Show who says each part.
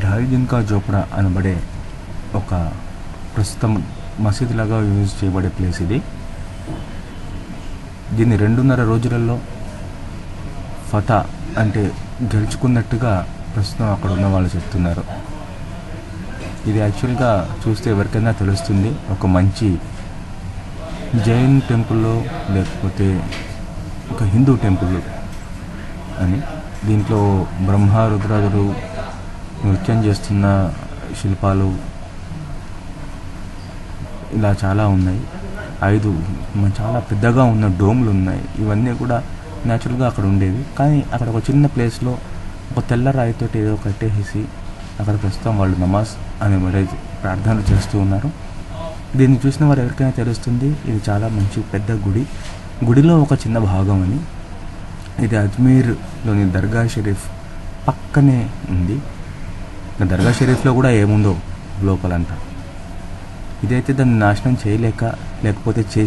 Speaker 1: ఢాయి దిన్ కా జోపడా అనబడే ఒక ప్రస్తుతం మసీద్ లాగా యూజ్ చేయబడే ప్లేస్ ఇది. దీన్ని 2.5 రోజులలో ఫతా అంటే గెలుచుకున్నట్టుగా ప్రస్తుతం అక్కడ ఉన్న వాళ్ళు చెప్తున్నారు. ఇది యాక్చువల్గా చూస్తే ఎవరికైనా తెలుస్తుంది ఒక మంచి జైన్ టెంపుల్లో లేకపోతే ఒక హిందూ టెంపుల్ అని. దీంట్లో బ్రహ్మ రుద్రాదులు నృత్యం చేస్తున్న శిల్పాలు ఇలా చాలా ఉన్నాయి. 5 చాలా పెద్దగా ఉన్న డోమ్లు ఉన్నాయి. ఇవన్నీ కూడా న్యాచురల్గా అక్కడ ఉండేవి. కానీ అక్కడ ఒక చిన్న ప్లేస్లో ఒక తెల్ల రాయితోటి ఏదో కట్టేసి అక్కడ ప్రస్తుతం వాళ్ళు నమాజ్ అనే ప్రార్థనలు చేస్తూ ఉన్నారు. దీన్ని చూసిన వారు ఎవరికైనా తెలుస్తుంది ఇది చాలా మంచి పెద్ద గుడిలో ఒక చిన్న భాగం అని. ఇది అజ్మీర్లోని దర్గా షరీఫ్ పక్కనే ఉంది. దర్గా షరీఫ్లో కూడా ఏముందో లోపలంతా. ఇదైతే దాన్ని నాశనం చేయలేక లేకపోతే చేసి